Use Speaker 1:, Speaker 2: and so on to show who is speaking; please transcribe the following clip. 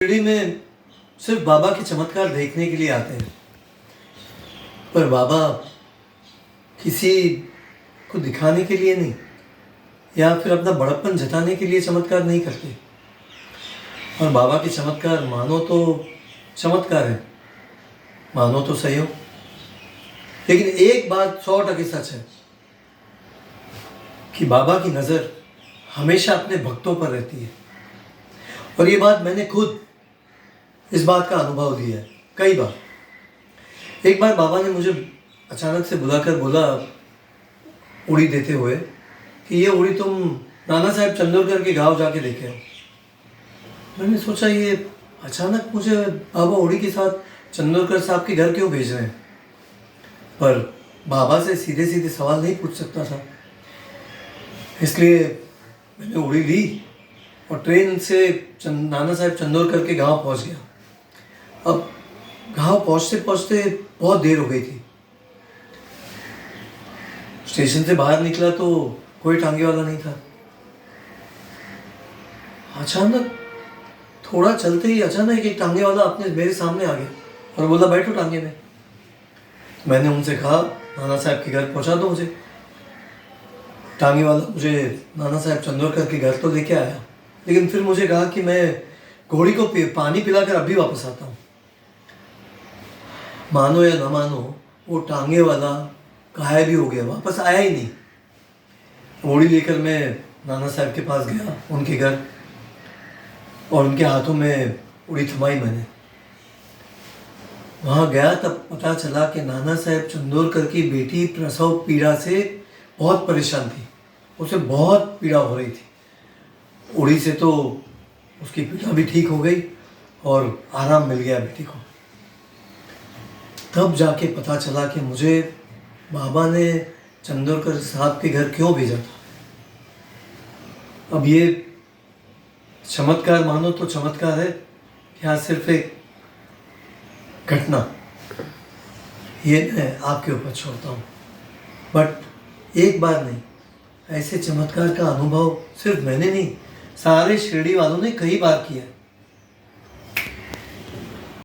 Speaker 1: शिरडी में सिर्फ बाबा के चमत्कार देखने के लिए आते हैं, पर बाबा किसी को दिखाने के लिए नहीं या फिर अपना बड़प्पन जताने के लिए चमत्कार नहीं करते। और बाबा के चमत्कार मानो तो चमत्कार है, मानो तो सही हो, लेकिन एक बात 100% सच है कि बाबा की नज़र हमेशा अपने भक्तों पर रहती है। और ये बात मैंने खुद इस बात का अनुभव लिया है कई बार। एक बार बाबा ने मुझे अचानक से बुलाकर बोला, उड़ी देते हुए, कि ये उड़ी तुम नाना साहब चंदोरकर के गांव जाके देखे हो। मैंने सोचा ये अचानक मुझे बाबा उड़ी के साथ चंदोरकर साहब के घर क्यों भेज रहे हैं, पर बाबा से सीधे सीधे सवाल नहीं पूछ सकता था, इसलिए मैंने उड़ी ली और ट्रेन से नाना साहब चंदोरकर के गांव पहुंच गया। अब गांव पहुंचते पहुंचते बहुत देर हो गई थी। स्टेशन से बाहर निकला तो कोई टांगे वाला नहीं था। अचानक थोड़ा चलते ही अचानक एक टांगे वाला अपने मेरे सामने आ गया और बोला, बैठो टांगे में। मैंने उनसे कहा, नाना साहब के घर पहुंचा दो मुझे। टांगे वाला मुझे नाना साहब चंदोरकर के घर तो लेके आया, लेकिन फिर मुझे कहा कि मैं घोड़ी को पानी पिलाकर अभी वापस आता हूँ। मानो या ना मानो, वो टांगे वाला गायब भी हो गया, वापस आया ही नहीं। घोड़ी लेकर मैं नाना साहब के पास गया, उनके घर, और उनके हाथों में उड़ी थमाई मैंने। वहाँ गया तब पता चला कि नाना साहब चंदोरकर की बेटी प्रसव पीड़ा से बहुत परेशान थी, उसे बहुत पीड़ा हो रही थी। उड़ी से तो उसकी पीड़ा भी ठीक हो गई और आराम मिल गया बेटी को। तब जाके पता चला कि मुझे बाबा ने चंदोरकर साहब के घर क्यों भेजा था। अब ये चमत्कार मानो तो चमत्कार है या सिर्फ एक घटना, ये मैं आपके ऊपर छोड़ता हूँ। बट एक बार नहीं, ऐसे चमत्कार का अनुभव सिर्फ मैंने नहीं, सारे शिरडी वालों ने कई बार किया है।